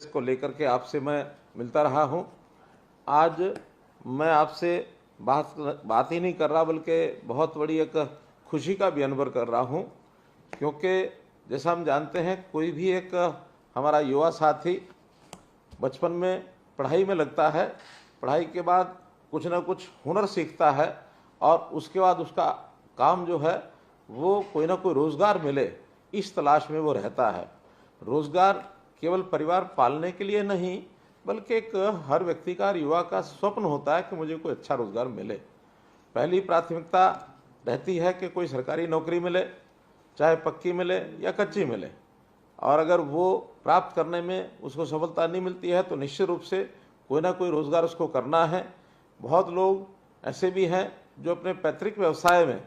को लेकर के आपसे मैं मिलता रहा हूं। आज मैं आपसे बात ही नहीं कर रहा, बल्कि बहुत बड़ी एक खुशी का भी अनुभव कर रहा हूं, क्योंकि जैसा हम जानते हैं, कोई भी एक हमारा युवा साथी बचपन में पढ़ाई में लगता है, पढ़ाई के बाद कुछ ना कुछ हुनर सीखता है और उसके बाद उसका काम जो है वो कोई ना कोई रोज़गार मिले, इस तलाश में वो रहता है। रोज़गार केवल परिवार पालने के लिए नहीं, बल्कि एक हर व्यक्ति का, युवा का स्वप्न होता है कि मुझे कोई अच्छा रोज़गार मिले। पहली प्राथमिकता रहती है कि कोई सरकारी नौकरी मिले, चाहे पक्की मिले या कच्ची मिले, और अगर वो प्राप्त करने में उसको सफलता नहीं मिलती है तो निश्चित रूप से कोई ना कोई रोज़गार उसको करना है। बहुत लोग ऐसे भी हैं जो अपने पैतृक व्यवसाय में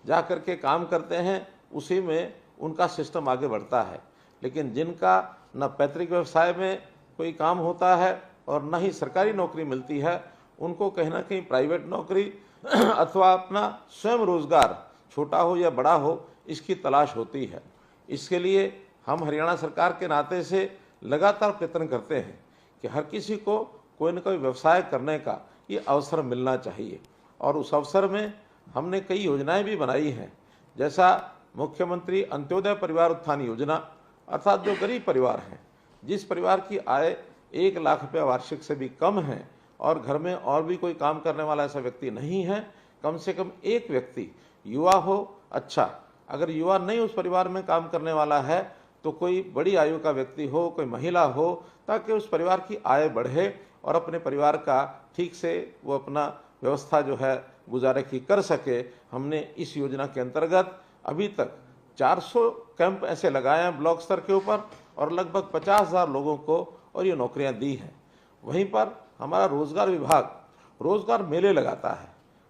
जा कर के काम करते हैं, उसी में उनका सिस्टम आगे बढ़ता है। लेकिन जिनका न पैतृक व्यवसाय में कोई काम होता है और न ही सरकारी नौकरी मिलती है, उनको कहीं ना कहीं प्राइवेट नौकरी अथवा अपना स्वयं रोज़गार, छोटा हो या बड़ा हो, इसकी तलाश होती है। इसके लिए हम हरियाणा सरकार के नाते से लगातार प्रयत्न करते हैं कि हर किसी को कोई न कोई व्यवसाय करने का ये अवसर मिलना चाहिए, और उस अवसर में हमने कई योजनाएं भी बनाई हैं। जैसा मुख्यमंत्री अंत्योदय परिवार उत्थान योजना, अर्थात जो गरीब परिवार हैं, जिस परिवार की आय 1 लाख रुपया वार्षिक से भी कम है और घर में और भी कोई काम करने वाला ऐसा व्यक्ति नहीं है, कम से कम एक व्यक्ति युवा हो, अच्छा अगर युवा नहीं उस परिवार में काम करने वाला है तो कोई बड़ी आयु का व्यक्ति हो, कोई महिला हो, ताकि उस परिवार की आय बढ़े और अपने परिवार का ठीक से वो अपना व्यवस्था जो है गुजारे की कर सके। हमने इस योजना के अंतर्गत अभी तक 400 कैंप ऐसे लगाए हैं ब्लॉक स्तर के ऊपर, और लगभग 50,000 लोगों को और ये नौकरियां दी हैं। वहीं पर हमारा रोजगार विभाग रोजगार मेले लगाता है,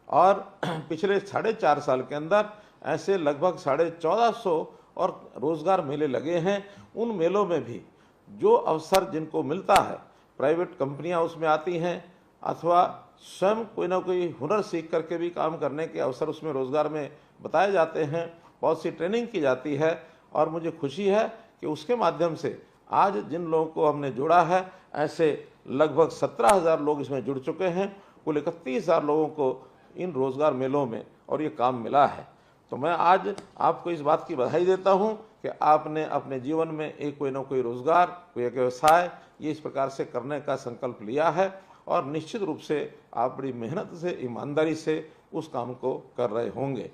और पिछले 4.5 साल के अंदर ऐसे लगभग 1450 और रोजगार मेले लगे हैं। उन मेलों में भी जो अवसर जिनको मिलता है, प्राइवेट कंपनियां उसमें आती हैं अथवा स्वयं कोई ना कोई हुनर सीख करके भी काम करने के अवसर उसमें रोजगार में बताए जाते हैं, बहुत सी ट्रेनिंग की जाती है। और मुझे खुशी है कि उसके माध्यम से आज जिन लोगों को हमने जोड़ा है, ऐसे लगभग 17,000 लोग इसमें जुड़ चुके हैं। कुल 31,000 लोगों को इन रोजगार मेलों में और ये काम मिला है। तो मैं आज आपको इस बात की बधाई देता हूं कि आपने अपने जीवन में एक कोई ना कोई रोजगार, कोई एक व्यवसाय ये इस प्रकार से करने का संकल्प लिया है, और निश्चित रूप से आप बड़ी मेहनत से, ईमानदारी से उस काम को कर रहे होंगे।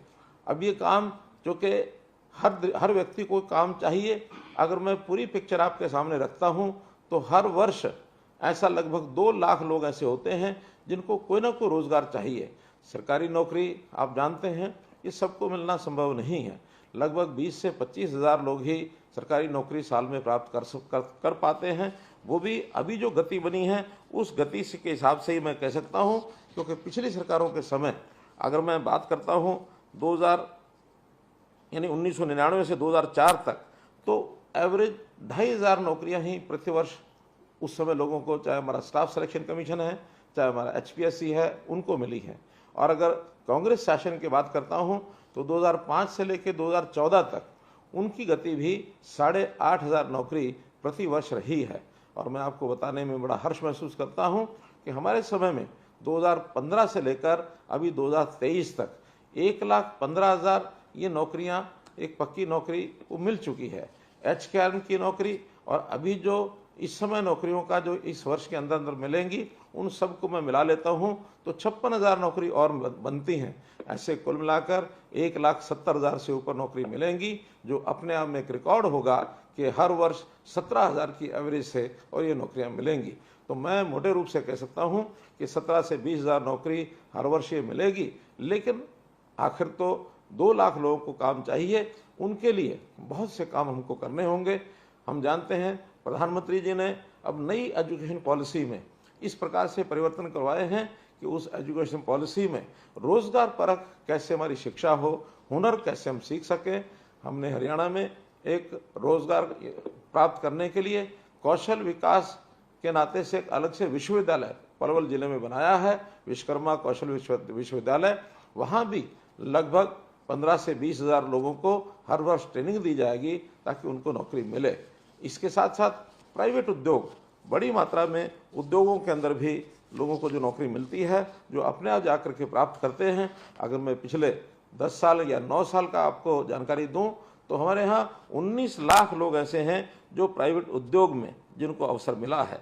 अब ये काम जो कि हर व्यक्ति को काम चाहिए, अगर मैं पूरी पिक्चर आपके सामने रखता हूं तो हर वर्ष ऐसा लगभग 2 लाख लोग ऐसे होते हैं जिनको कोई ना कोई रोजगार चाहिए। सरकारी नौकरी आप जानते हैं ये सबको मिलना संभव नहीं है। लगभग 20 से 25,000 लोग ही सरकारी नौकरी साल में प्राप्त कर पाते हैं। वो भी अभी जो गति बनी है उस गति के हिसाब से ही मैं कह सकता हूं, क्योंकि पिछली सरकारों के समय अगर मैं बात करता हूं 1999 से 2004 तक, तो एवरेज 2,500 नौकरियां ही प्रति वर्ष उस समय लोगों को, चाहे हमारा स्टाफ सिलेक्शन कमीशन है, चाहे हमारा HPSC है, उनको मिली है। और अगर कांग्रेस शासन की बात करता हूं तो 2005 से लेकर 2014 तक उनकी गति भी 8,500 नौकरी प्रति वर्ष रही है। और मैं आपको बताने में बड़ा हर्ष महसूस करता हूं कि हमारे समय में 2015 से लेकर अभी 2023 तक 1,15,000 ये नौकरियां, एक पक्की नौकरी को मिल चुकी है, HKM की नौकरी। और अभी जो इस समय नौकरियों का जो इस वर्ष के अंदर अंदर मिलेंगी, उन सबको मैं मिला लेता हूं तो 56,000 नौकरी और बनती हैं। ऐसे कुल मिलाकर 1,70,000 से ऊपर नौकरी मिलेंगी, जो अपने आप में एक रिकॉर्ड होगा कि हर वर्ष 17,000 की एवरेज से और ये नौकरियां मिलेंगी। तो मैं मोटे रूप से कह सकता हूं कि 17 से 20,000 नौकरी हर वर्ष ये मिलेगी। लेकिन आखिर तो 2 लाख लोगों को काम चाहिए, उनके लिए बहुत से काम हमको करने होंगे। हम जानते हैं प्रधानमंत्री जी ने अब नई एजुकेशन पॉलिसी में इस प्रकार से परिवर्तन करवाए हैं कि उस एजुकेशन पॉलिसी में रोजगार परक कैसे हमारी शिक्षा हो, हुनर कैसे हम सीख सकें। हमने हरियाणा में एक रोजगार प्राप्त करने के लिए कौशल विकास के नाते से एक अलग से विश्वविद्यालय पलवल जिले में बनाया है, विश्वकर्मा कौशल विश्वविद्यालय। वहाँ भी लगभग 15 से 20,000 लोगों को हर वर्ष ट्रेनिंग दी जाएगी ताकि उनको नौकरी मिले। इसके साथ साथ प्राइवेट उद्योग बड़ी मात्रा में उद्योगों के अंदर भी लोगों को जो नौकरी मिलती है, जो अपने आप जाकर के प्राप्त करते हैं। अगर मैं पिछले 10 साल या 9 साल का आपको जानकारी दूं तो हमारे यहाँ 19 लाख लोग ऐसे हैं जो प्राइवेट उद्योग में जिनको अवसर मिला है।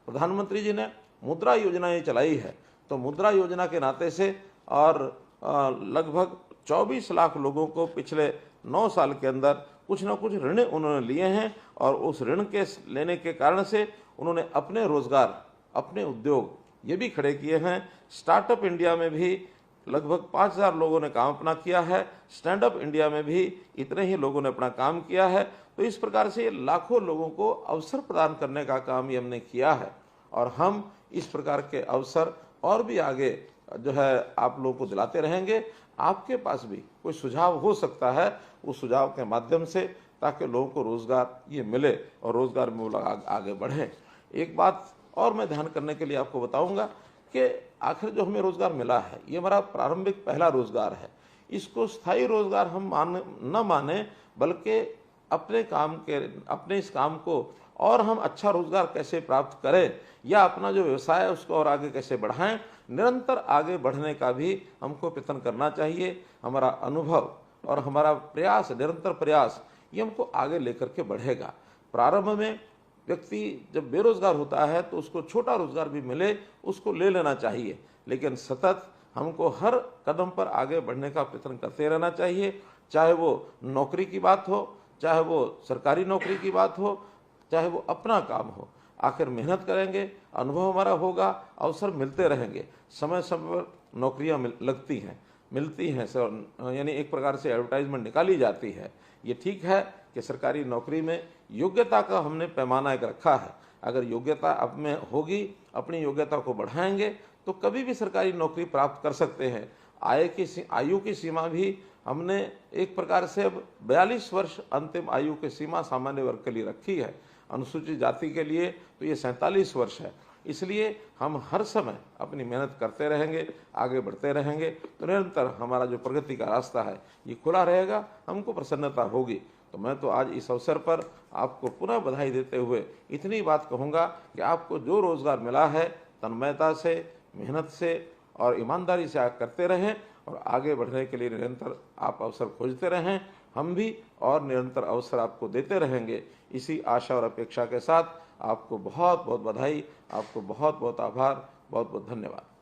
प्रधानमंत्री जी ने मुद्रा योजना ये चलाई है, तो मुद्रा योजना के नाते से और लगभग 24 लाख लोगों को पिछले 9 साल के अंदर कुछ ना कुछ ऋण उन्होंने लिए हैं, और उस ऋण के लेने के कारण से उन्होंने अपने रोजगार, अपने उद्योग ये भी खड़े किए हैं। स्टार्टअप इंडिया में भी लगभग 5000 लोगों ने काम अपना किया है, स्टैंड अप इंडिया में भी इतने ही लोगों ने अपना काम किया है। तो इस प्रकार से लाखों लोगों को अवसर प्रदान करने का काम ये हमने किया है, और हम इस प्रकार के अवसर और भी आगे जो है आप लोगों को दिलाते रहेंगे। आपके पास भी कोई सुझाव हो सकता है, उस सुझाव के माध्यम से, ताकि लोगों को रोजगार ये मिले और रोजगार में वो लोग आगे बढ़ें। एक बात और मैं ध्यान करने के लिए आपको बताऊंगा कि आखिर जो हमें रोजगार मिला है, ये हमारा प्रारंभिक पहला रोजगार है। इसको स्थायी रोजगार हम न माने, बल्कि अपने इस काम को और हम अच्छा रोजगार कैसे प्राप्त करें, या अपना जो व्यवसाय है उसको और आगे कैसे बढ़ाएं, निरंतर आगे बढ़ने का भी हमको प्रयत्न करना चाहिए। हमारा अनुभव और हमारा प्रयास, निरंतर प्रयास, ये हमको आगे लेकर के बढ़ेगा। प्रारंभ में व्यक्ति जब बेरोजगार होता है तो उसको छोटा रोजगार भी मिले, उसको ले लेना चाहिए, लेकिन सतत हमको हर कदम पर आगे बढ़ने का प्रयत्न करते रहना चाहिए। चाहे वो नौकरी की बात हो, चाहे वो सरकारी नौकरी की बात हो, चाहे वो अपना काम हो, आखिर मेहनत करेंगे, अनुभव हमारा होगा, अवसर मिलते रहेंगे। समय समय पर नौकरियां मिलती हैं सर, यानी एक प्रकार से एडवर्टाइजमेंट निकाली जाती है। ये ठीक है कि सरकारी नौकरी में योग्यता का हमने पैमाना एक रखा है। अगर योग्यता अब में होगी, अपनी योग्यता को बढ़ाएंगे तो कभी भी सरकारी नौकरी प्राप्त कर सकते हैं। आयु की सीमा भी हमने एक प्रकार से अब 42 वर्ष अंतिम आयु की सीमा सामान्य वर्ग के लिए रखी है। अनुसूचित जाति के लिए तो ये 47 वर्ष है। इसलिए हम हर समय अपनी मेहनत करते रहेंगे, आगे बढ़ते रहेंगे, तो निरंतर हमारा जो प्रगति का रास्ता है ये खुला रहेगा, हमको प्रसन्नता होगी। तो मैं तो आज इस अवसर पर आपको पुनः बधाई देते हुए इतनी बात कहूँगा कि आपको जो रोजगार मिला है, तन्मयता से, मेहनत से और ईमानदारी से आप करते रहें, और आगे बढ़ने के लिए निरंतर आप अवसर खोजते रहें। हम भी और निरंतर अवसर आपको देते रहेंगे। इसी आशा और अपेक्षा के साथ आपको बहुत बहुत बधाई, आपको बहुत बहुत आभार, बहुत बहुत धन्यवाद।